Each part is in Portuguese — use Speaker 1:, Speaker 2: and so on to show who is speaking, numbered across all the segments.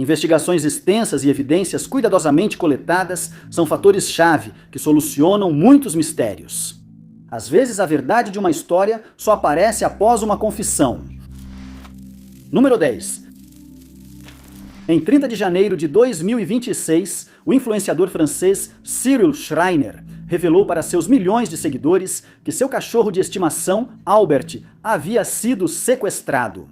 Speaker 1: Investigações extensas e evidências cuidadosamente coletadas são fatores-chave que solucionam muitos mistérios. Às vezes, a verdade de uma história só aparece após uma confissão. Número 10. Em 30 de janeiro de 2026, o influenciador francês Cyril Schreiner revelou para seus milhões de seguidores que seu cachorro de estimação, Albert, havia sido sequestrado.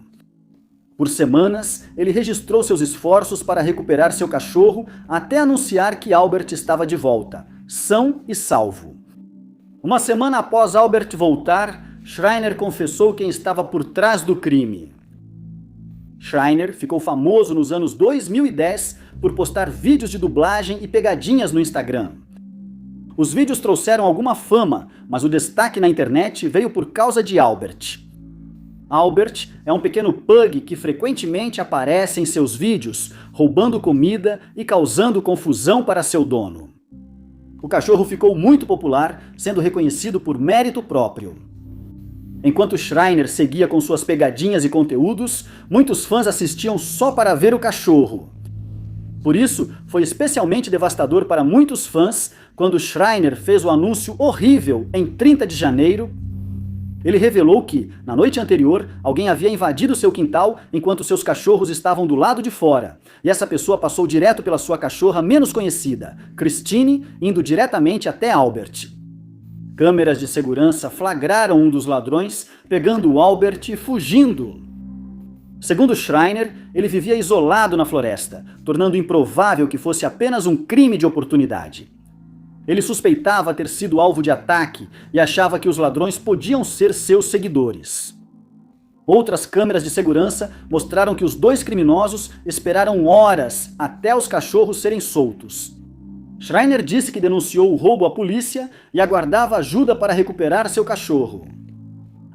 Speaker 1: Por semanas, ele registrou seus esforços para recuperar seu cachorro até anunciar que Albert estava de volta, são e salvo. Uma semana após Albert voltar, Schreiner confessou quem estava por trás do crime. Schreiner ficou famoso nos anos 2010 por postar vídeos de dublagem e pegadinhas no Instagram. Os vídeos trouxeram alguma fama, mas o destaque na internet veio por causa de Albert. Albert é um pequeno pug que frequentemente aparece em seus vídeos, roubando comida e causando confusão para seu dono. O cachorro ficou muito popular, sendo reconhecido por mérito próprio. Enquanto Schreiner seguia com suas pegadinhas e conteúdos, muitos fãs assistiam só para ver o cachorro. Por isso, foi especialmente devastador para muitos fãs quando Schreiner fez o anúncio horrível em 30 de janeiro. Ele revelou que, na noite anterior, alguém havia invadido seu quintal enquanto seus cachorros estavam do lado de fora. E essa pessoa passou direto pela sua cachorra menos conhecida, Christine, indo diretamente até Albert. Câmeras de segurança flagraram um dos ladrões, pegando o Albert e fugindo. Segundo Schreiner, ele vivia isolado na floresta, tornando improvável que fosse apenas um crime de oportunidade. Ele suspeitava ter sido alvo de ataque e achava que os ladrões podiam ser seus seguidores. Outras câmeras de segurança mostraram que os dois criminosos esperaram horas até os cachorros serem soltos. Schreiner disse que denunciou o roubo à polícia e aguardava ajuda para recuperar seu cachorro.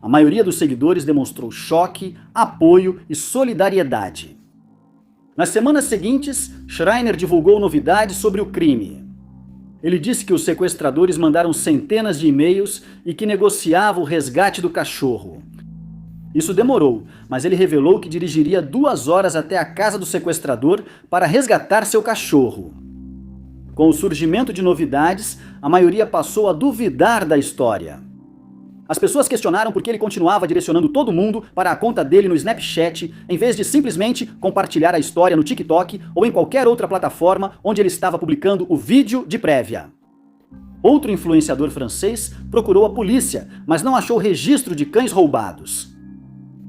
Speaker 1: A maioria dos seguidores demonstrou choque, apoio e solidariedade. Nas semanas seguintes, Schreiner divulgou novidades sobre o crime. Ele disse que os sequestradores mandaram centenas de e-mails e que negociava o resgate do cachorro. Isso demorou, mas ele revelou que dirigiria 2 horas até a casa do sequestrador para resgatar seu cachorro. Com o surgimento de novidades, a maioria passou a duvidar da história. As pessoas questionaram por que ele continuava direcionando todo mundo para a conta dele no Snapchat, em vez de simplesmente compartilhar a história no TikTok ou em qualquer outra plataforma onde ele estava publicando o vídeo de prévia. Outro influenciador francês procurou a polícia, mas não achou registro de cães roubados.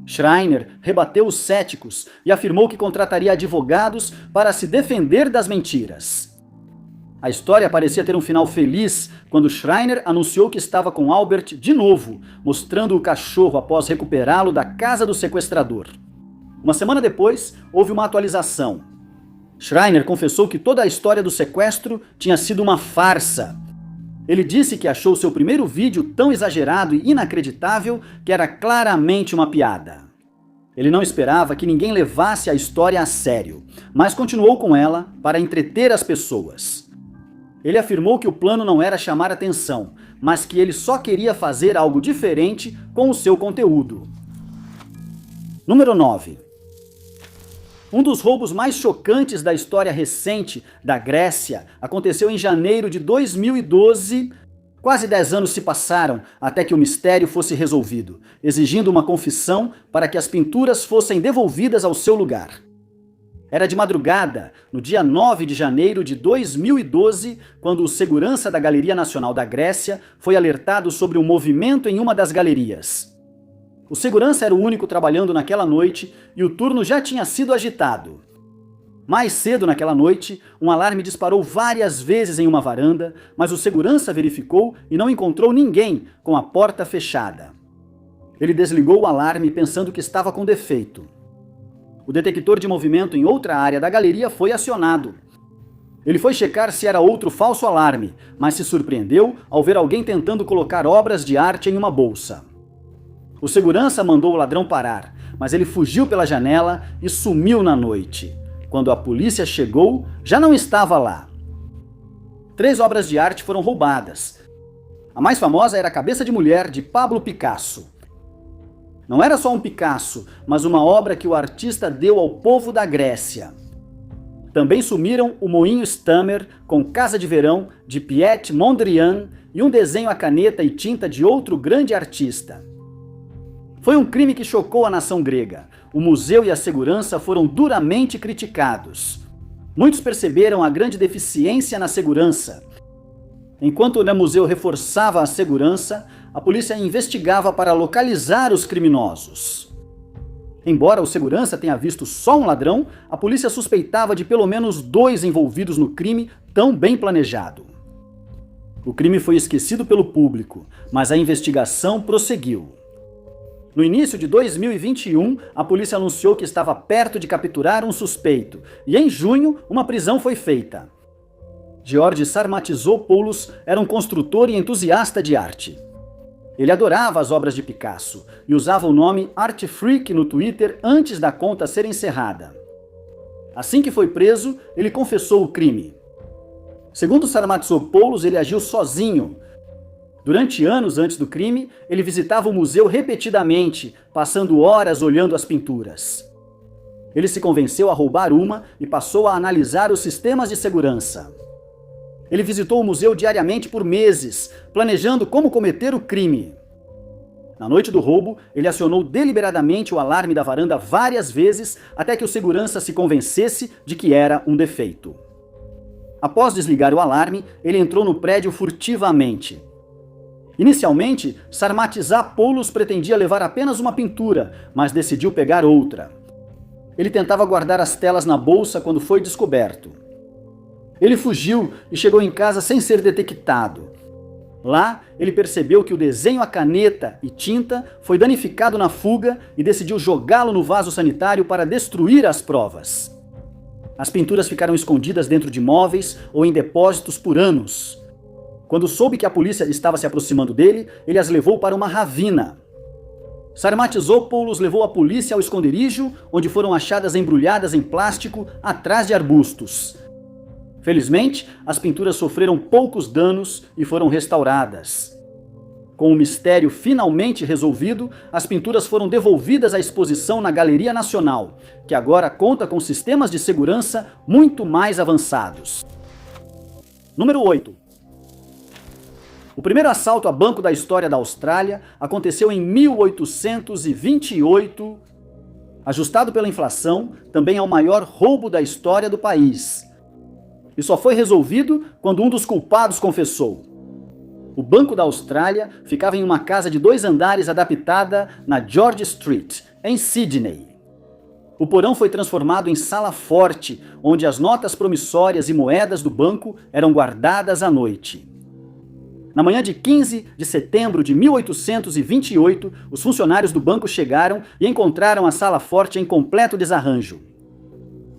Speaker 1: Schreiner rebateu os céticos e afirmou que contrataria advogados para se defender das mentiras. A história parecia ter um final feliz quando Schreiner anunciou que estava com Albert de novo, mostrando o cachorro após recuperá-lo da casa do sequestrador. Uma semana depois, houve uma atualização. Schreiner confessou que toda a história do sequestro tinha sido uma farsa. Ele disse que achou seu primeiro vídeo tão exagerado e inacreditável que era claramente uma piada. Ele não esperava que ninguém levasse a história a sério, mas continuou com ela para entreter as pessoas. Ele afirmou que o plano não era chamar atenção, mas que ele só queria fazer algo diferente com o seu conteúdo. Número 9. Um dos roubos mais chocantes da história recente da Grécia aconteceu em janeiro de 2012. Quase 10 anos se passaram até que o mistério fosse resolvido, exigindo uma confissão para que as pinturas fossem devolvidas ao seu lugar. Era de madrugada, no dia 9 de janeiro de 2012, quando o segurança da Galeria Nacional da Grécia foi alertado sobre um movimento em uma das galerias. O segurança era o único trabalhando naquela noite e o turno já tinha sido agitado. Mais cedo naquela noite, um alarme disparou várias vezes em uma varanda, mas o segurança verificou e não encontrou ninguém com a porta fechada. Ele desligou o alarme pensando que estava com defeito. O detector de movimento em outra área da galeria foi acionado. Ele foi checar se era outro falso alarme, mas se surpreendeu ao ver alguém tentando colocar obras de arte em uma bolsa. O segurança mandou o ladrão parar, mas ele fugiu pela janela e sumiu na noite. Quando a polícia chegou, já não estava lá. 3 obras de arte foram roubadas. A mais famosa era a Cabeça de Mulher, de Pablo Picasso. Não era só um Picasso, mas uma obra que o artista deu ao povo da Grécia. Também sumiram o moinho Stammer com Casa de Verão de Piet Mondrian e um desenho a caneta e tinta de outro grande artista. Foi um crime que chocou a nação grega. O museu e a segurança foram duramente criticados. Muitos perceberam a grande deficiência na segurança. Enquanto o museu reforçava a segurança, a polícia investigava para localizar os criminosos. Embora o segurança tenha visto só um ladrão, a polícia suspeitava de pelo menos 2 envolvidos no crime tão bem planejado. O crime foi esquecido pelo público, mas a investigação prosseguiu. No início de 2021, a polícia anunciou que estava perto de capturar um suspeito, e em junho, uma prisão foi feita. George Sarmatizopoulos era um construtor e entusiasta de arte. Ele adorava as obras de Picasso e usava o nome Art Freak no Twitter antes da conta ser encerrada. Assim que foi preso, ele confessou o crime. Segundo Sarmatizopoulos, ele agiu sozinho. Durante anos antes do crime, ele visitava o museu repetidamente, passando horas olhando as pinturas. Ele se convenceu a roubar uma e passou a analisar os sistemas de segurança. Ele visitou o museu diariamente por meses, planejando como cometer o crime. Na noite do roubo, ele acionou deliberadamente o alarme da varanda várias vezes até que o segurança se convencesse de que era um defeito. Após desligar o alarme, ele entrou no prédio furtivamente. Inicialmente, Sarmatizopoulos pretendia levar apenas uma pintura, mas decidiu pegar outra. Ele tentava guardar as telas na bolsa quando foi descoberto. Ele fugiu e chegou em casa sem ser detectado. Lá, ele percebeu que o desenho a caneta e tinta foi danificado na fuga e decidiu jogá-lo no vaso sanitário para destruir as provas. As pinturas ficaram escondidas dentro de móveis ou em depósitos por anos. Quando soube que a polícia estava se aproximando dele, ele as levou para uma ravina. Sarmatizopoulos levou a polícia ao esconderijo, onde foram achadas embrulhadas em plástico atrás de arbustos. Felizmente, as pinturas sofreram poucos danos e foram restauradas. Com o mistério finalmente resolvido, as pinturas foram devolvidas à exposição na Galeria Nacional, que agora conta com sistemas de segurança muito mais avançados. Número 8. O primeiro assalto a banco da história da Austrália aconteceu em 1828. Ajustado pela inflação, também é o maior roubo da história do país. E só foi resolvido quando um dos culpados confessou. O Banco da Austrália ficava em uma casa de 2 andares adaptada na George Street, em Sydney. O porão foi transformado em sala forte, onde as notas promissórias e moedas do banco eram guardadas à noite. Na manhã de 15 de setembro de 1828, os funcionários do banco chegaram e encontraram a sala forte em completo desarranjo.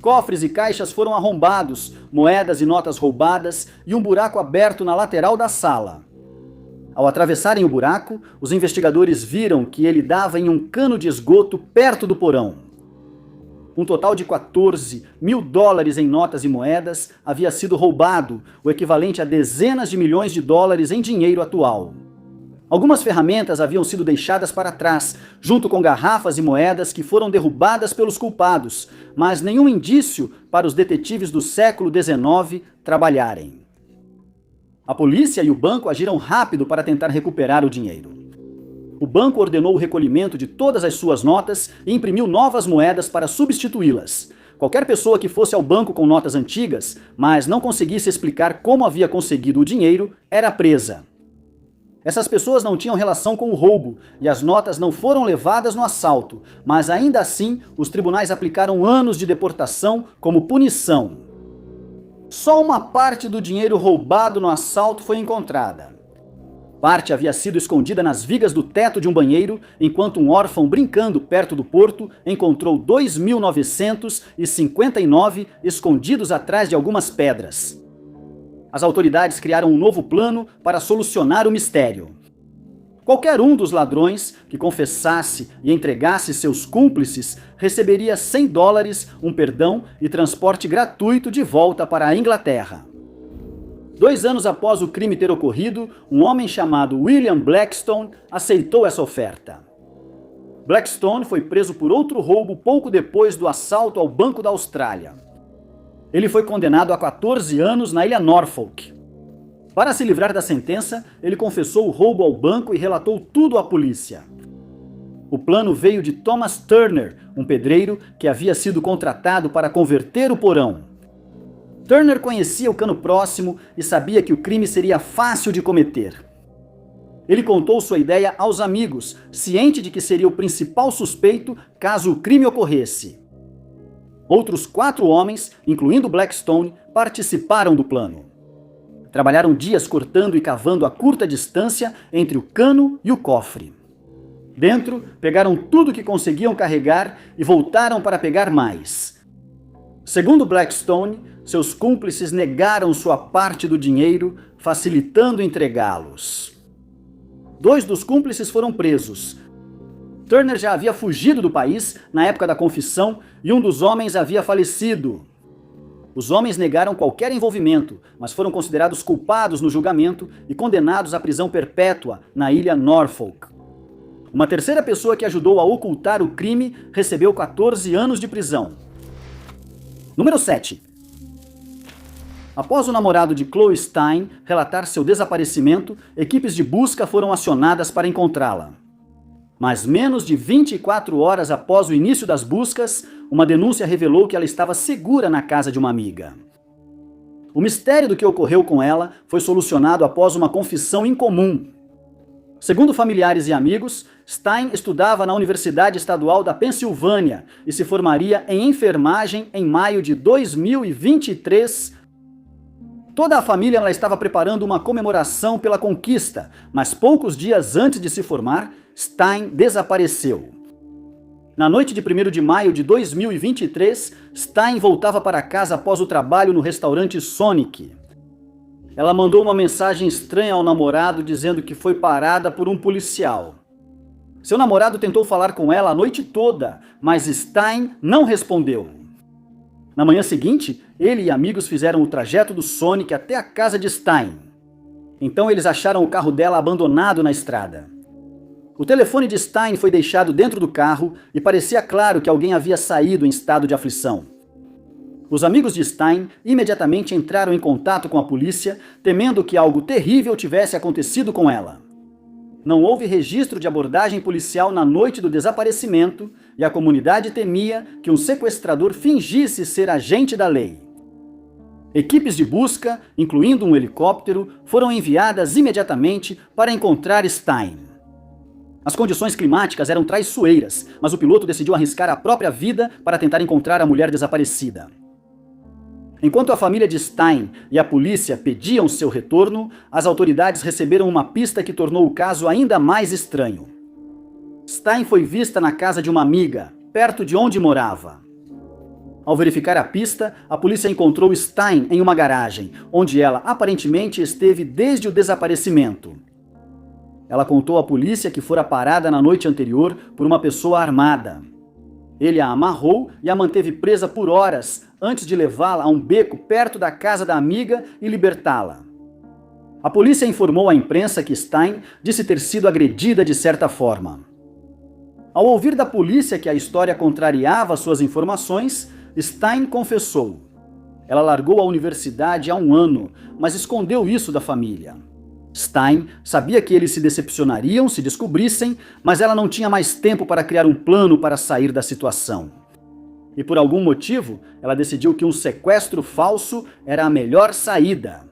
Speaker 1: Cofres e caixas foram arrombados, moedas e notas roubadas e um buraco aberto na lateral da sala. Ao atravessarem o buraco, os investigadores viram que ele dava em um cano de esgoto perto do porão. Um total de 14 mil dólares em notas e moedas havia sido roubado, o equivalente a dezenas de milhões de dólares em dinheiro atual. Algumas ferramentas haviam sido deixadas para trás, junto com garrafas e moedas que foram derrubadas pelos culpados, mas nenhum indício para os detetives do século XIX trabalharem. A polícia e o banco agiram rápido para tentar recuperar o dinheiro. O banco ordenou o recolhimento de todas as suas notas e imprimiu novas moedas para substituí-las. Qualquer pessoa que fosse ao banco com notas antigas, mas não conseguisse explicar como havia conseguido o dinheiro, era presa. Essas pessoas não tinham relação com o roubo e as notas não foram levadas no assalto, mas ainda assim os tribunais aplicaram anos de deportação como punição. Só uma parte do dinheiro roubado no assalto foi encontrada. Parte havia sido escondida nas vigas do teto de um banheiro, enquanto um órfão brincando perto do porto encontrou 2.959 escondidos atrás de algumas pedras. As autoridades criaram um novo plano para solucionar o mistério. Qualquer um dos ladrões que confessasse e entregasse seus cúmplices receberia $100, um perdão e transporte gratuito de volta para a Inglaterra. 2 anos após o crime ter ocorrido, um homem chamado William Blackstone aceitou essa oferta. Blackstone foi preso por outro roubo pouco depois do assalto ao Banco da Austrália. Ele foi condenado a 14 anos na ilha Norfolk. Para se livrar da sentença, ele confessou o roubo ao banco e relatou tudo à polícia. O plano veio de Thomas Turner, um pedreiro que havia sido contratado para converter o porão. Turner conhecia o cano próximo e sabia que o crime seria fácil de cometer. Ele contou sua ideia aos amigos, ciente de que seria o principal suspeito caso o crime ocorresse. Outros 4 homens, incluindo Blackstone, participaram do plano. Trabalharam dias cortando e cavando a curta distância entre o cano e o cofre. Dentro, pegaram tudo que conseguiam carregar e voltaram para pegar mais. Segundo Blackstone, seus cúmplices negaram sua parte do dinheiro, facilitando entregá-los. 2 dos cúmplices foram presos. Turner já havia fugido do país na época da confissão e um dos homens havia falecido. Os homens negaram qualquer envolvimento, mas foram considerados culpados no julgamento e condenados à prisão perpétua na ilha Norfolk. Uma terceira pessoa que ajudou a ocultar o crime recebeu 14 anos de prisão. Número 7. Após o namorado de Chloe Stein relatar seu desaparecimento, equipes de busca foram acionadas para encontrá-la. Mas menos de 24 horas após o início das buscas, uma denúncia revelou que ela estava segura na casa de uma amiga. O mistério do que ocorreu com ela foi solucionado após uma confissão incomum. Segundo familiares e amigos, Stein estudava na Universidade Estadual da Pensilvânia e se formaria em enfermagem em maio de 2023. Toda a família ela estava preparando uma comemoração pela conquista, mas poucos dias antes de se formar, Stein desapareceu. Na noite de 1º de maio de 2023, Stein voltava para casa após o trabalho no restaurante Sonic. Ela mandou uma mensagem estranha ao namorado dizendo que foi parada por um policial. Seu namorado tentou falar com ela a noite toda, mas Stein não respondeu. Na manhã seguinte, ele e amigos fizeram o trajeto do Sonic até a casa de Stein. Então eles acharam o carro dela abandonado na estrada. O telefone de Stein foi deixado dentro do carro e parecia claro que alguém havia saído em estado de aflição. Os amigos de Stein imediatamente entraram em contato com a polícia, temendo que algo terrível tivesse acontecido com ela. Não houve registro de abordagem policial na noite do desaparecimento e a comunidade temia que um sequestrador fingisse ser agente da lei. Equipes de busca, incluindo um helicóptero, foram enviadas imediatamente para encontrar Stein. As condições climáticas eram traiçoeiras, mas o piloto decidiu arriscar a própria vida para tentar encontrar a mulher desaparecida. Enquanto a família de Stein e a polícia pediam seu retorno, as autoridades receberam uma pista que tornou o caso ainda mais estranho. Stein foi vista na casa de uma amiga, perto de onde morava. Ao verificar a pista, a polícia encontrou Stein em uma garagem, onde ela aparentemente esteve desde o desaparecimento. Ela contou à polícia que fora parada na noite anterior por uma pessoa armada. Ele a amarrou e a manteve presa por horas antes de levá-la a um beco perto da casa da amiga e libertá-la. A polícia informou à imprensa que Stein disse ter sido agredida de certa forma. Ao ouvir da polícia que a história contrariava suas informações, Stein confessou. Ela largou a universidade há 1 ano, mas escondeu isso da família. Stein sabia que eles se decepcionariam se descobrissem, mas ela não tinha mais tempo para criar um plano para sair da situação. E por algum motivo, ela decidiu que um sequestro falso era a melhor saída.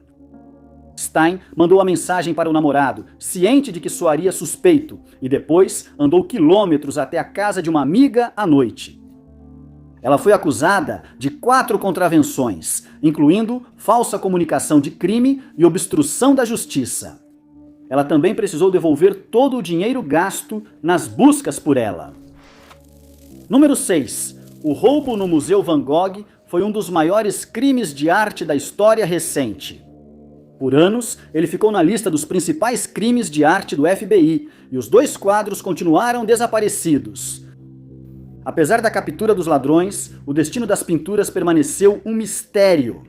Speaker 1: Stein mandou a mensagem para o namorado, ciente de que soaria suspeito, e depois andou quilômetros até a casa de uma amiga à noite. Ela foi acusada de 4 contravenções, incluindo falsa comunicação de crime e obstrução da justiça. Ela também precisou devolver todo o dinheiro gasto nas buscas por ela. Número 6. O roubo no Museu Van Gogh foi um dos maiores crimes de arte da história recente. Por anos, ele ficou na lista dos principais crimes de arte do FBI, e os 2 quadros continuaram desaparecidos. Apesar da captura dos ladrões, o destino das pinturas permaneceu um mistério.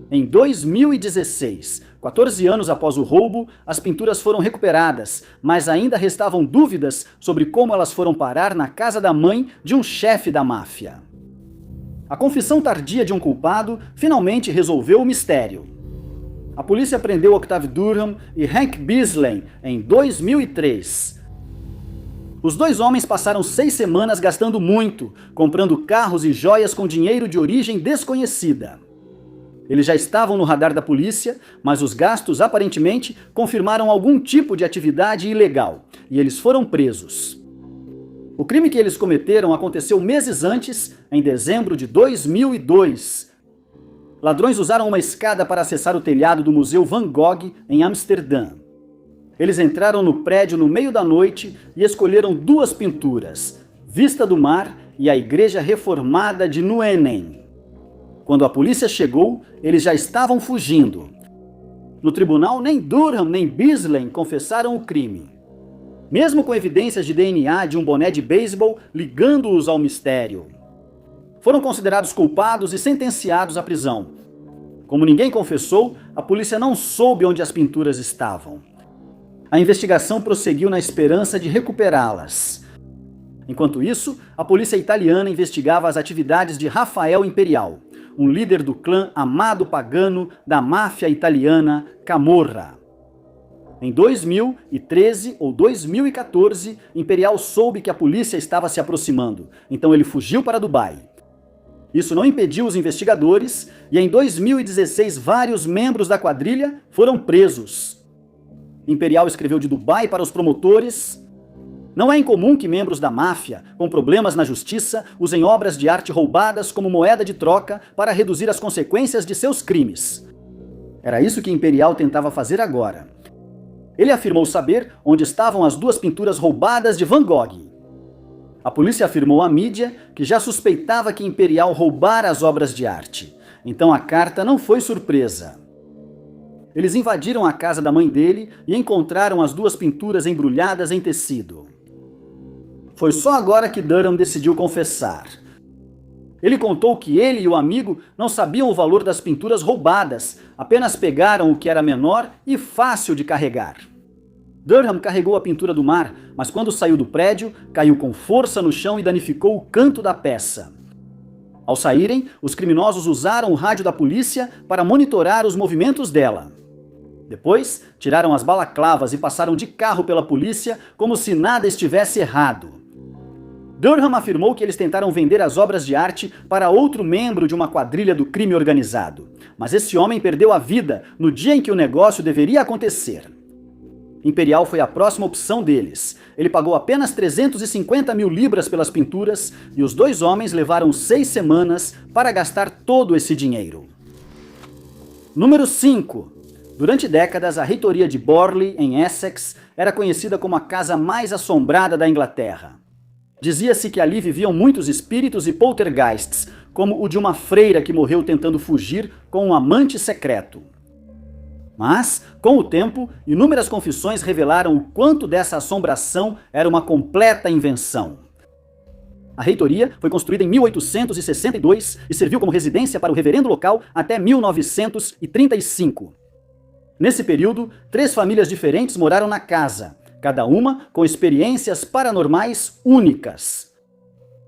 Speaker 1: Em 2016, 14 anos após o roubo, as pinturas foram recuperadas, mas ainda restavam dúvidas sobre como elas foram parar na casa da mãe de um chefe da máfia. A confissão tardia de um culpado finalmente resolveu o mistério. A polícia prendeu Octave Durham e Hank Beasley em 2003. Os dois homens passaram 6 semanas gastando muito, comprando carros e joias com dinheiro de origem desconhecida. Eles já estavam no radar da polícia, mas os gastos aparentemente confirmaram algum tipo de atividade ilegal, e eles foram presos. O crime que eles cometeram aconteceu meses antes, em dezembro de 2002. Ladrões usaram uma escada para acessar o telhado do Museu Van Gogh, em Amsterdã. Eles entraram no prédio no meio da noite e escolheram 2 pinturas, Vista do Mar e a Igreja Reformada de Nuenen. Quando a polícia chegou, eles já estavam fugindo. No tribunal, nem Durham nem Beasley confessaram o crime. Mesmo com evidências de DNA de um boné de beisebol ligando-os ao mistério. Foram considerados culpados e sentenciados à prisão. Como ninguém confessou, a polícia não soube onde as pinturas estavam. A investigação prosseguiu na esperança de recuperá-las. Enquanto isso, a polícia italiana investigava as atividades de Rafael Imperial, um líder do clã Amado Pagano da máfia italiana Camorra. Em 2013 ou 2014, Imperial soube que a polícia estava se aproximando, então ele fugiu para Dubai. Isso não impediu os investigadores e em 2016 vários membros da quadrilha foram presos. Imperial escreveu de Dubai para os promotores: "Não é incomum que membros da máfia, com problemas na justiça, usem obras de arte roubadas como moeda de troca para reduzir as consequências de seus crimes." Era isso que Imperial tentava fazer agora. Ele afirmou saber onde estavam as 2 pinturas roubadas de Van Gogh. A polícia afirmou à mídia que já suspeitava que Imperial roubara as obras de arte. Então a carta não foi surpresa. Eles invadiram a casa da mãe dele e encontraram as 2 pinturas embrulhadas em tecido. Foi só agora que Durham decidiu confessar. Ele contou que ele e o amigo não sabiam o valor das pinturas roubadas, apenas pegaram o que era menor e fácil de carregar. Durham carregou a pintura do mar, mas quando saiu do prédio, caiu com força no chão e danificou o canto da peça. Ao saírem, os criminosos usaram o rádio da polícia para monitorar os movimentos dela. Depois, tiraram as balaclavas e passaram de carro pela polícia como se nada estivesse errado. Durham afirmou que eles tentaram vender as obras de arte para outro membro de uma quadrilha do crime organizado, mas esse homem perdeu a vida no dia em que o negócio deveria acontecer. Imperial foi a próxima opção deles. Ele pagou apenas 350 mil libras pelas pinturas e os 2 homens levaram 6 semanas para gastar todo esse dinheiro. Número 5. Durante décadas, a reitoria de Borley, em Essex, era conhecida como a casa mais assombrada da Inglaterra. Dizia-se que ali viviam muitos espíritos e poltergeists, como o de uma freira que morreu tentando fugir com um amante secreto. Mas, com o tempo, inúmeras confissões revelaram o quanto dessa assombração era uma completa invenção. A reitoria foi construída em 1862 e serviu como residência para o reverendo local até 1935. Nesse período, 3 famílias diferentes moraram na casa, cada uma com experiências paranormais únicas.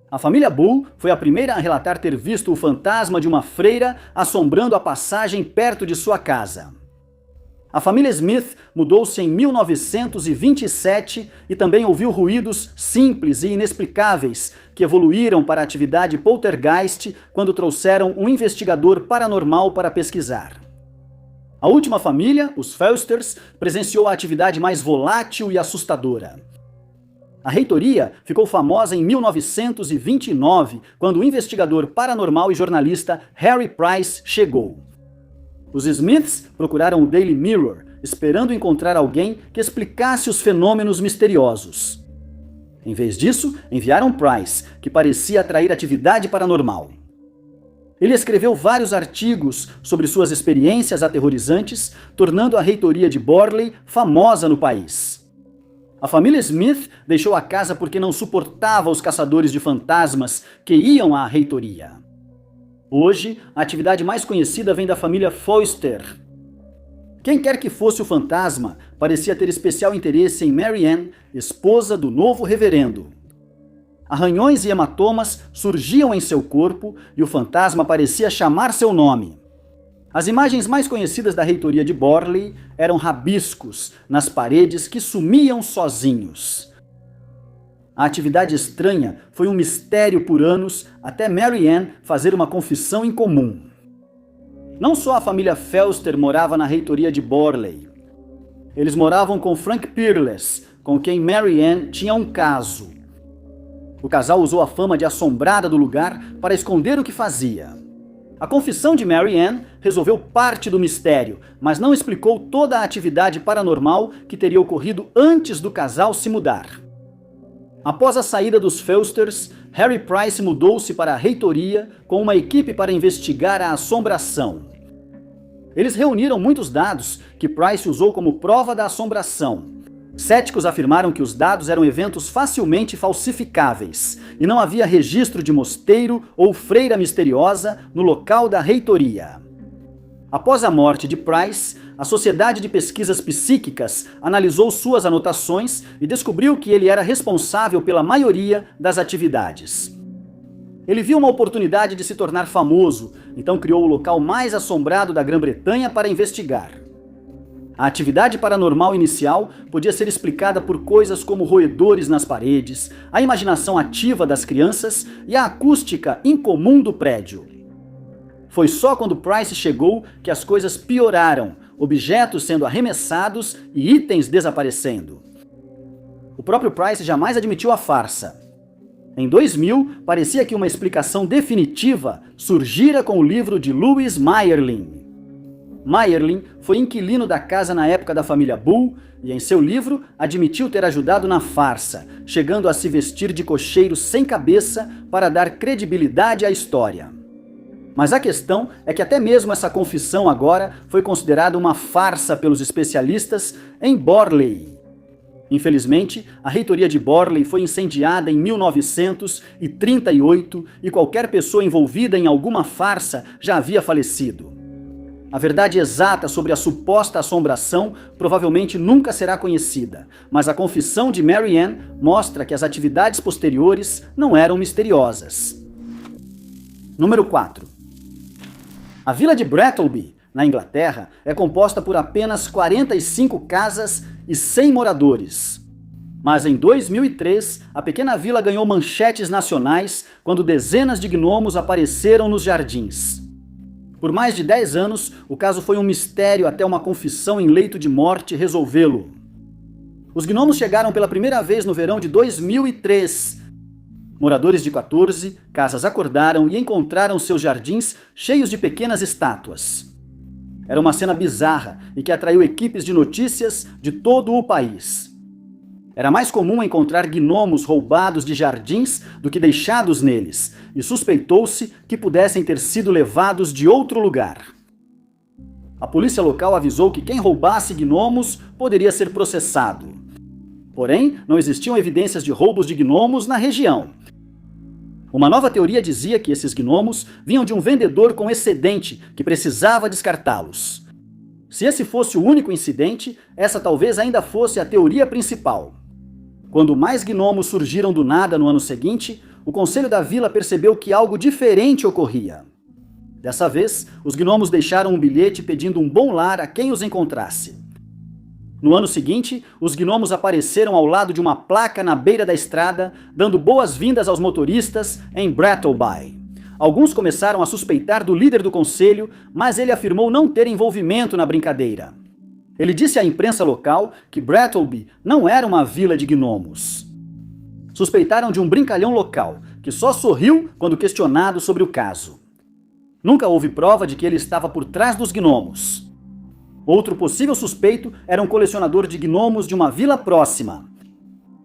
Speaker 1: A família Bull foi a primeira a relatar ter visto o fantasma de uma freira assombrando a passagem perto de sua casa. A família Smith mudou-se em 1927 e também ouviu ruídos simples e inexplicáveis que evoluíram para a atividade poltergeist quando trouxeram um investigador paranormal para pesquisar. A última família, os Foesters, presenciou a atividade mais volátil e assustadora. A reitoria ficou famosa em 1929, quando o investigador paranormal e jornalista Harry Price chegou. Os Smiths procuraram o Daily Mirror, esperando encontrar alguém que explicasse os fenômenos misteriosos. Em vez disso, enviaram Price, que parecia atrair atividade paranormal. Ele escreveu vários artigos sobre suas experiências aterrorizantes, tornando a reitoria de Borley famosa no país. A família Smith deixou a casa porque não suportava os caçadores de fantasmas que iam à reitoria. Hoje, a atividade mais conhecida vem da família Foster. Quem quer que fosse o fantasma, parecia ter especial interesse em Mary Ann, esposa do novo reverendo. Arranhões e hematomas surgiam em seu corpo e o fantasma parecia chamar seu nome. As imagens mais conhecidas da reitoria de Borley eram rabiscos nas paredes que sumiam sozinhos. A atividade estranha foi um mistério por anos até Mary Ann fazer uma confissão incomum. Não só a família Felster morava na reitoria de Borley. Eles moravam com Frank Peerless, com quem Mary Ann tinha um caso. O casal usou a fama de assombrada do lugar para esconder o que fazia. A confissão de Mary Ann resolveu parte do mistério, mas não explicou toda a atividade paranormal que teria ocorrido antes do casal se mudar. Após a saída dos Felsters, Harry Price mudou-se para a reitoria com uma equipe para investigar a assombração. Eles reuniram muitos dados que Price usou como prova da assombração. Céticos afirmaram que os dados eram eventos facilmente falsificáveis e não havia registro de mosteiro ou freira misteriosa no local da reitoria. Após a morte de Price, a Sociedade de Pesquisas Psíquicas analisou suas anotações e descobriu que ele era responsável pela maioria das atividades. Ele viu uma oportunidade de se tornar famoso, então criou o local mais assombrado da Grã-Bretanha para investigar. A atividade paranormal inicial podia ser explicada por coisas como roedores nas paredes, a imaginação ativa das crianças e a acústica incomum do prédio. Foi só quando Price chegou que as coisas pioraram, objetos sendo arremessados e itens desaparecendo. O próprio Price jamais admitiu a farsa. Em 2000, parecia que uma explicação definitiva surgira com o livro de Louis Mayerling. Mayerling foi inquilino da casa na época da família Bull e, em seu livro, admitiu ter ajudado na farsa, chegando a se vestir de cocheiro sem cabeça para dar credibilidade à história. Mas a questão é que até mesmo essa confissão agora foi considerada uma farsa pelos especialistas em Borley. Infelizmente, a reitoria de Borley foi incendiada em 1938 e qualquer pessoa envolvida em alguma farsa já havia falecido. A verdade exata sobre a suposta assombração provavelmente nunca será conhecida, mas a confissão de Mary Ann mostra que as atividades posteriores não eram misteriosas. Número 4. A vila de Brattleby, na Inglaterra, é composta por apenas 45 casas e 100 moradores. Mas em 2003, a pequena vila ganhou manchetes nacionais quando dezenas de gnomos apareceram nos jardins. Por mais de 10 anos, o caso foi um mistério até uma confissão em leito de morte resolvê-lo. Os gnomos chegaram pela primeira vez no verão de 2003. Moradores de 14 casas acordaram e encontraram seus jardins cheios de pequenas estátuas. Era uma cena bizarra e que atraiu equipes de notícias de todo o país. Era mais comum encontrar gnomos roubados de jardins do que deixados neles, e suspeitou-se que pudessem ter sido levados de outro lugar. A polícia local avisou que quem roubasse gnomos poderia ser processado. Porém, não existiam evidências de roubos de gnomos na região. Uma nova teoria dizia que esses gnomos vinham de um vendedor com excedente que precisava descartá-los. Se esse fosse o único incidente, essa talvez ainda fosse a teoria principal. Quando mais gnomos surgiram do nada no ano seguinte, o conselho da vila percebeu que algo diferente ocorria. Dessa vez, os gnomos deixaram um bilhete pedindo um bom lar a quem os encontrasse. No ano seguinte, os gnomos apareceram ao lado de uma placa na beira da estrada, dando boas-vindas aos motoristas em Brattleby. Alguns começaram a suspeitar do líder do conselho, mas ele afirmou não ter envolvimento na brincadeira. Ele disse à imprensa local que Brattleby não era uma vila de gnomos. Suspeitaram de um brincalhão local, que só sorriu quando questionado sobre o caso. Nunca houve prova de que ele estava por trás dos gnomos. Outro possível suspeito era um colecionador de gnomos de uma vila próxima.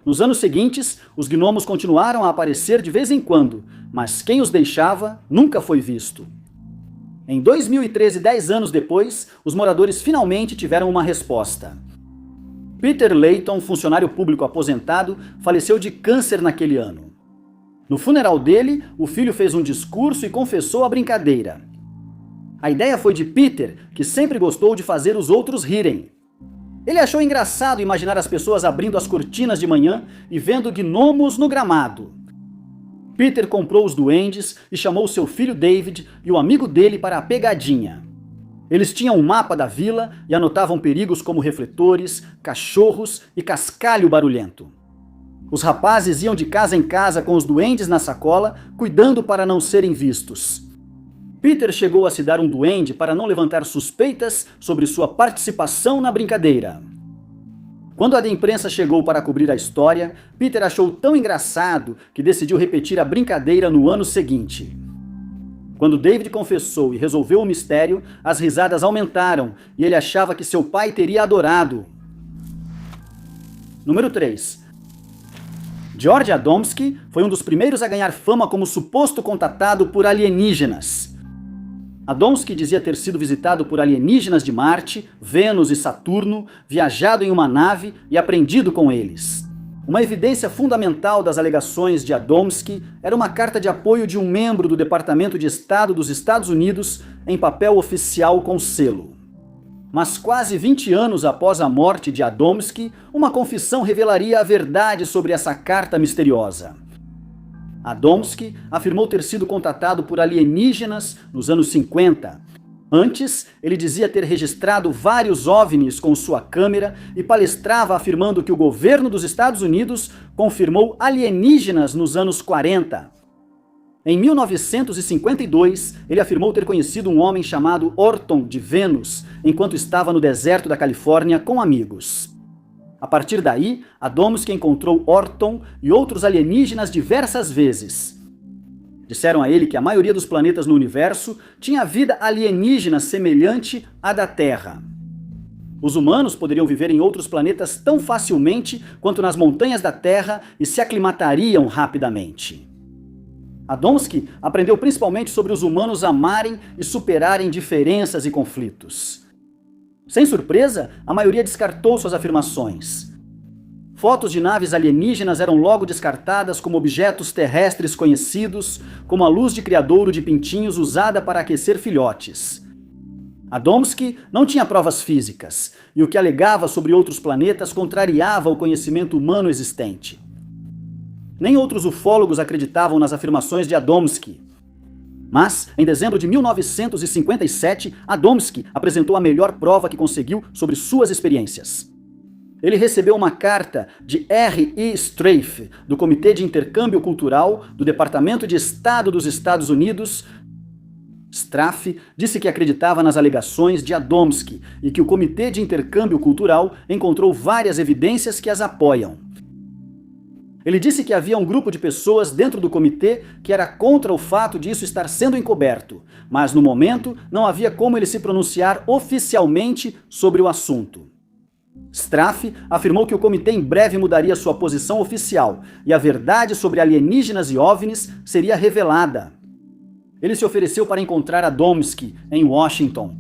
Speaker 1: Nos anos seguintes, os gnomos continuaram a aparecer de vez em quando, mas quem os deixava nunca foi visto. Em 2013, 10 anos depois, os moradores finalmente tiveram uma resposta. Peter Layton, funcionário público aposentado, faleceu de câncer naquele ano. No funeral dele, o filho fez um discurso e confessou a brincadeira. A ideia foi de Peter, que sempre gostou de fazer os outros rirem. Ele achou engraçado imaginar as pessoas abrindo as cortinas de manhã e vendo gnomos no gramado. Peter comprou os duendes e chamou seu filho David e o amigo dele para a pegadinha. Eles tinham um mapa da vila e anotavam perigos como refletores, cachorros e cascalho barulhento. Os rapazes iam de casa em casa com os duendes na sacola, cuidando para não serem vistos. Peter chegou a se dar um duende para não levantar suspeitas sobre sua participação na brincadeira. Quando a da imprensa chegou para cobrir a história, Peter achou tão engraçado que decidiu repetir a brincadeira no ano seguinte. Quando David confessou e resolveu o mistério, as risadas aumentaram e ele achava que seu pai teria adorado. Número 3. George Adomsky foi um dos primeiros a ganhar fama como suposto contatado por alienígenas. Adomsky dizia ter sido visitado por alienígenas de Marte, Vênus e Saturno, viajado em uma nave e aprendido com eles. Uma evidência fundamental das alegações de Adomsky era uma carta de apoio de um membro do Departamento de Estado dos Estados Unidos em papel oficial com selo. Mas quase 20 anos após a morte de Adomsky, uma confissão revelaria a verdade sobre essa carta misteriosa. Adomsky afirmou ter sido contatado por alienígenas nos anos 50. Antes, ele dizia ter registrado vários OVNIs com sua câmera e palestrava afirmando que o governo dos Estados Unidos confirmou alienígenas nos anos 40. Em 1952, ele afirmou ter conhecido um homem chamado Orton de Vênus, enquanto estava no deserto da Califórnia com amigos. A partir daí, Adomsky encontrou Orton e outros alienígenas diversas vezes. Disseram a ele que a maioria dos planetas no universo tinha vida alienígena semelhante à da Terra. Os humanos poderiam viver em outros planetas tão facilmente quanto nas montanhas da Terra e se aclimatariam rapidamente. Adomsky aprendeu principalmente sobre os humanos amarem e superarem diferenças e conflitos. Sem surpresa, a maioria descartou suas afirmações. Fotos de naves alienígenas eram logo descartadas como objetos terrestres conhecidos, como a luz de criadouro de pintinhos usada para aquecer filhotes. Adomsky não tinha provas físicas, e o que alegava sobre outros planetas contrariava o conhecimento humano existente. Nem outros ufólogos acreditavam nas afirmações de Adomsky. Mas, em dezembro de 1957, Adomsky apresentou a melhor prova que conseguiu sobre suas experiências. Ele recebeu uma carta de R.E. Strafe, do Comitê de Intercâmbio Cultural do Departamento de Estado dos Estados Unidos. Strafe disse que acreditava nas alegações de Adomsky e que o Comitê de Intercâmbio Cultural encontrou várias evidências que as apoiam. Ele disse que havia um grupo de pessoas dentro do comitê que era contra o fato disso estar sendo encoberto, mas no momento não havia como ele se pronunciar oficialmente sobre o assunto. Strafe afirmou que o comitê em breve mudaria sua posição oficial e a verdade sobre alienígenas e OVNIs seria revelada. Ele se ofereceu para encontrar Adomsky em Washington.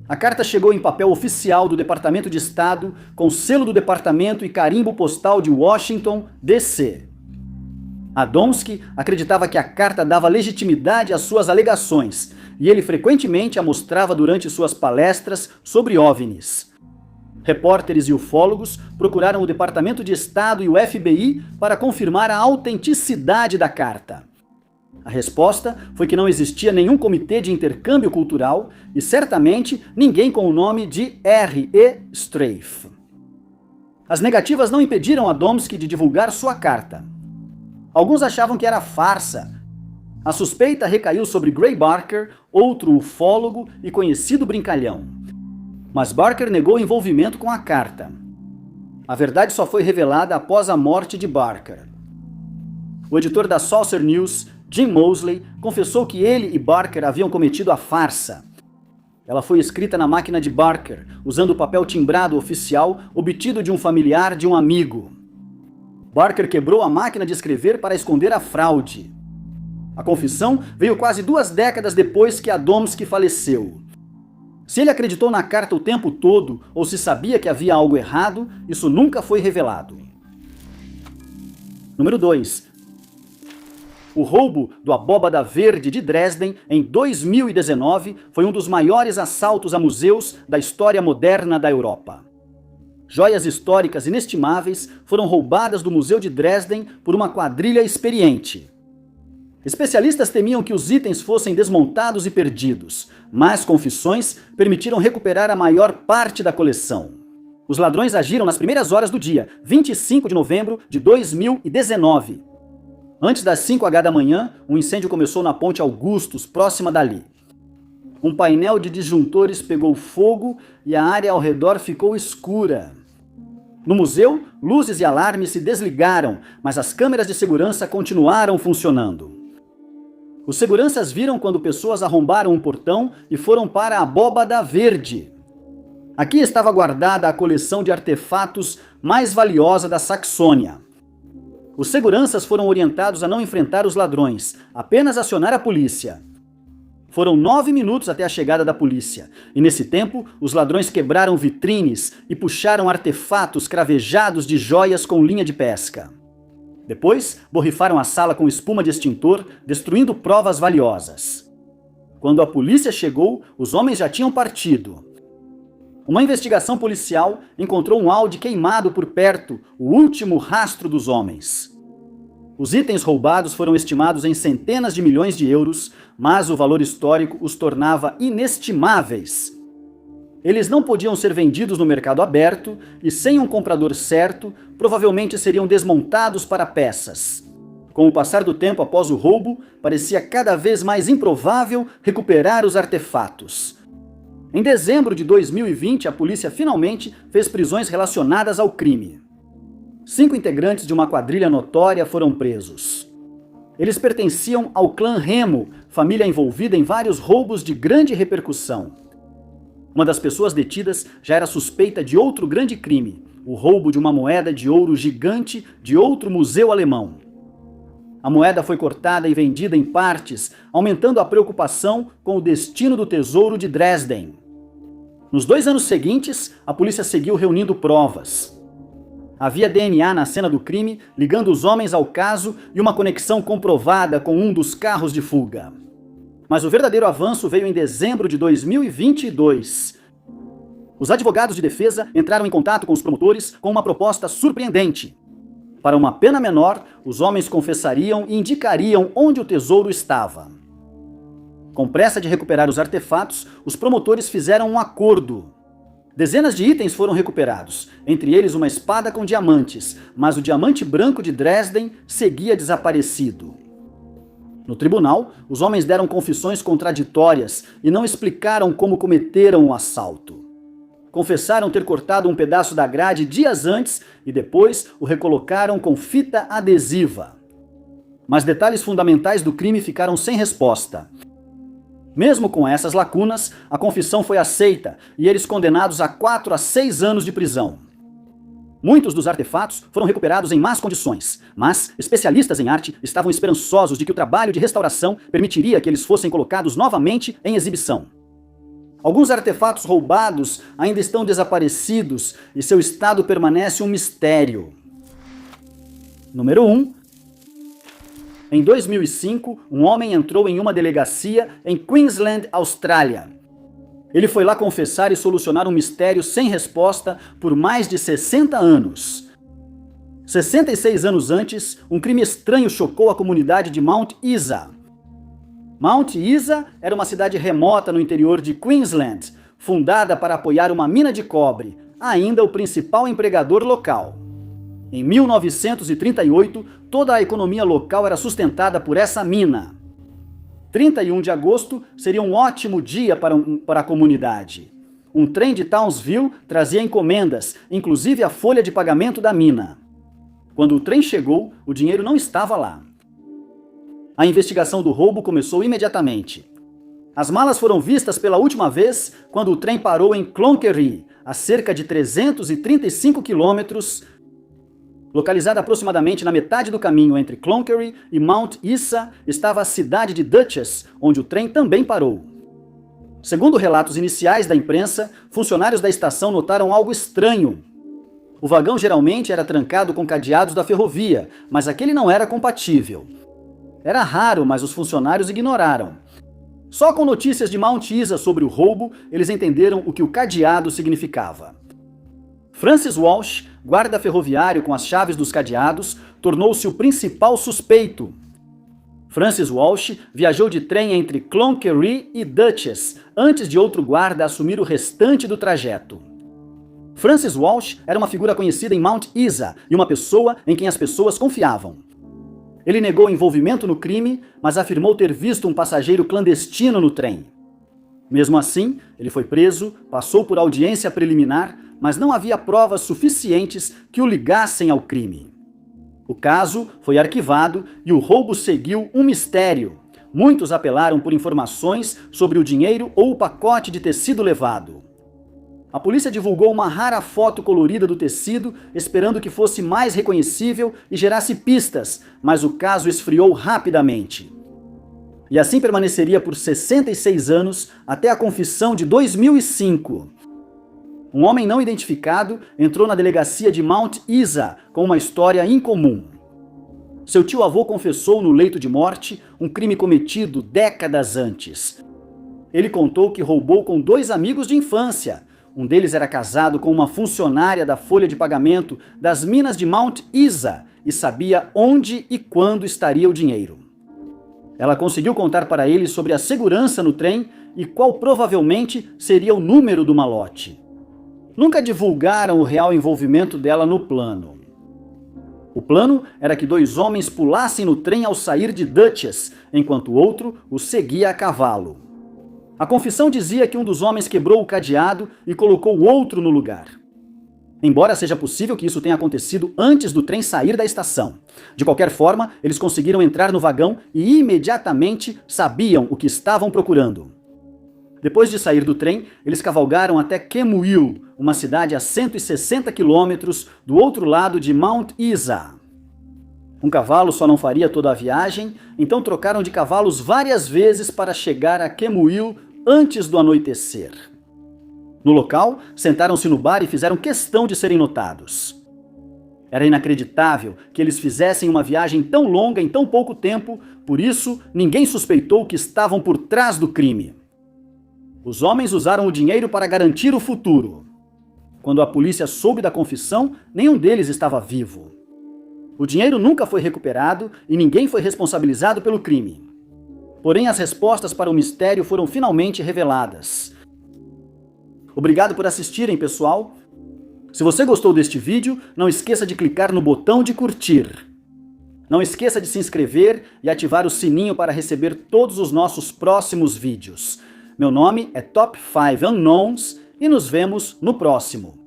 Speaker 1: A carta chegou em papel oficial do Departamento de Estado, com selo do departamento e carimbo postal de Washington, D.C. Adomsky acreditava que a carta dava legitimidade às suas alegações, e ele frequentemente a mostrava durante suas palestras sobre OVNIs. Repórteres e ufólogos procuraram o Departamento de Estado e o FBI para confirmar a autenticidade da carta. A resposta foi que não existia nenhum comitê de intercâmbio cultural e certamente ninguém com o nome de R.E. Strafe. As negativas não impediram Adomsky de divulgar sua carta. Alguns achavam que era farsa. A suspeita recaiu sobre Gray Barker, outro ufólogo e conhecido brincalhão. Mas Barker negou envolvimento com a carta. A verdade só foi revelada após a morte de Barker. O editor da Saucer News, Jim Moseley, confessou que ele e Barker haviam cometido a farsa. Ela foi escrita na máquina de Barker, usando o papel timbrado oficial obtido de um familiar de um amigo. Barker quebrou a máquina de escrever para esconder a fraude. A confissão veio quase 2 décadas depois que Adomsky faleceu. Se ele acreditou na carta o tempo todo, ou se sabia que havia algo errado, isso nunca foi revelado. Número 2. O roubo do Abóbada Verde de Dresden, em 2019, foi um dos maiores assaltos a museus da história moderna da Europa. Joias históricas inestimáveis foram roubadas do Museu de Dresden por uma quadrilha experiente. Especialistas temiam que os itens fossem desmontados e perdidos, mas confissões permitiram recuperar a maior parte da coleção. Os ladrões agiram nas primeiras horas do dia, 25 de novembro de 2019. Antes das 5h da manhã, um incêndio começou na Ponte Augustus, próxima dali. Um painel de disjuntores pegou fogo e a área ao redor ficou escura. No museu, luzes e alarmes se desligaram, mas as câmeras de segurança continuaram funcionando. Os seguranças viram quando pessoas arrombaram um portão e foram para a abóbada verde. Aqui estava guardada a coleção de artefatos mais valiosa da Saxônia. Os seguranças foram orientados a não enfrentar os ladrões, apenas acionar a polícia. Foram 9 minutos até a chegada da polícia, e nesse tempo os ladrões quebraram vitrines e puxaram artefatos cravejados de joias com linha de pesca. Depois, borrifaram a sala com espuma de extintor, destruindo provas valiosas. Quando a polícia chegou, os homens já tinham partido. Uma investigação policial encontrou um Audi queimado por perto, o último rastro dos homens. Os itens roubados foram estimados em centenas de milhões de euros, mas o valor histórico os tornava inestimáveis. Eles não podiam ser vendidos no mercado aberto e, sem um comprador certo, provavelmente seriam desmontados para peças. Com o passar do tempo após o roubo, parecia cada vez mais improvável recuperar os artefatos. Em dezembro de 2020, a polícia finalmente fez prisões relacionadas ao crime. 5 integrantes de uma quadrilha notória foram presos. Eles pertenciam ao clã Remo, família envolvida em vários roubos de grande repercussão. Uma das pessoas detidas já era suspeita de outro grande crime, o roubo de uma moeda de ouro gigante de outro museu alemão. A moeda foi cortada e vendida em partes, aumentando a preocupação com o destino do tesouro de Dresden. Nos 2 anos seguintes, a polícia seguiu reunindo provas. Havia DNA na cena do crime, ligando os homens ao caso e uma conexão comprovada com um dos carros de fuga. Mas o verdadeiro avanço veio em dezembro de 2022. Os advogados de defesa entraram em contato com os promotores com uma proposta surpreendente. Para uma pena menor, os homens confessariam e indicariam onde o tesouro estava. Com pressa de recuperar os artefatos, os promotores fizeram um acordo. Dezenas de itens foram recuperados, entre eles uma espada com diamantes, mas o diamante branco de Dresden seguia desaparecido. No tribunal, os homens deram confissões contraditórias e não explicaram como cometeram o assalto. Confessaram ter cortado um pedaço da grade dias antes e depois o recolocaram com fita adesiva. Mas detalhes fundamentais do crime ficaram sem resposta. Mesmo com essas lacunas, a confissão foi aceita e eles condenados a 4 a 6 anos de prisão. Muitos dos artefatos foram recuperados em más condições, mas especialistas em arte estavam esperançosos de que o trabalho de restauração permitiria que eles fossem colocados novamente em exibição. Alguns artefatos roubados ainda estão desaparecidos e seu estado permanece um mistério. Número 1. Em 2005, um homem entrou em uma delegacia em Queensland, Austrália. Ele foi lá confessar e solucionar um mistério sem resposta por mais de 60 anos. 66 anos antes, um crime estranho chocou a comunidade de Mount Isa. Mount Isa era uma cidade remota no interior de Queensland, fundada para apoiar uma mina de cobre, ainda o principal empregador local. Em 1938, toda a economia local era sustentada por essa mina. 31 de agosto seria um ótimo dia para a comunidade. Um trem de Townsville trazia encomendas, inclusive a folha de pagamento da mina. Quando o trem chegou, o dinheiro não estava lá. A investigação do roubo começou imediatamente. As malas foram vistas pela última vez quando o trem parou em Cloncurry, a cerca de 335 quilômetros, localizada aproximadamente na metade do caminho entre Cloncurry e Mount Isa, estava a cidade de Duchess, onde o trem também parou. Segundo relatos iniciais da imprensa, funcionários da estação notaram algo estranho. O vagão geralmente era trancado com cadeados da ferrovia, mas aquele não era compatível. Era raro, mas os funcionários ignoraram. Só com notícias de Mount Isa sobre o roubo, eles entenderam o que o cadeado significava. Francis Walsh, guarda ferroviário com as chaves dos cadeados, tornou-se o principal suspeito. Francis Walsh viajou de trem entre Cloncurry e Dutchess antes de outro guarda assumir o restante do trajeto. Francis Walsh era uma figura conhecida em Mount Isa e uma pessoa em quem as pessoas confiavam. Ele negou envolvimento no crime, mas afirmou ter visto um passageiro clandestino no trem. Mesmo assim, ele foi preso, passou por audiência preliminar, mas não havia provas suficientes que o ligassem ao crime. O caso foi arquivado e o roubo seguiu um mistério. Muitos apelaram por informações sobre o dinheiro ou o pacote de tecido levado. A polícia divulgou uma rara foto colorida do tecido, esperando que fosse mais reconhecível e gerasse pistas, mas o caso esfriou rapidamente. E assim permaneceria por 66 anos até a confissão de 2005. Um homem não identificado entrou na delegacia de Mount Isa com uma história incomum. Seu tio-avô confessou no leito de morte um crime cometido décadas antes. Ele contou que roubou com 2 amigos de infância. Um deles era casado com uma funcionária da folha de pagamento das minas de Mount Isa e sabia onde e quando estaria o dinheiro. Ela conseguiu contar para ele sobre a segurança no trem e qual provavelmente seria o número do malote. Nunca divulgaram o real envolvimento dela no plano. O plano era que 2 homens pulassem no trem ao sair de Dutchess, enquanto o outro os seguia a cavalo. A confissão dizia que um dos homens quebrou o cadeado e colocou o outro no lugar. Embora seja possível que isso tenha acontecido antes do trem sair da estação. De qualquer forma, eles conseguiram entrar no vagão e imediatamente sabiam o que estavam procurando. Depois de sair do trem, eles cavalgaram até Kemuil, uma cidade a 160 quilômetros do outro lado de Mount Isa. Um cavalo só não faria toda a viagem, então trocaram de cavalos várias vezes para chegar a Kemuil antes do anoitecer. No local, sentaram-se no bar e fizeram questão de serem notados. Era inacreditável que eles fizessem uma viagem tão longa em tão pouco tempo, por isso ninguém suspeitou que estavam por trás do crime. Os homens usaram o dinheiro para garantir o futuro. Quando a polícia soube da confissão, nenhum deles estava vivo. O dinheiro nunca foi recuperado e ninguém foi responsabilizado pelo crime. Porém, as respostas para o mistério foram finalmente reveladas. Obrigado por assistirem, pessoal. Se você gostou deste vídeo, não esqueça de clicar no botão de curtir. Não esqueça de se inscrever e ativar o sininho para receber todos os nossos próximos vídeos. Meu nome é Top 5 Unknowns e nos vemos no próximo.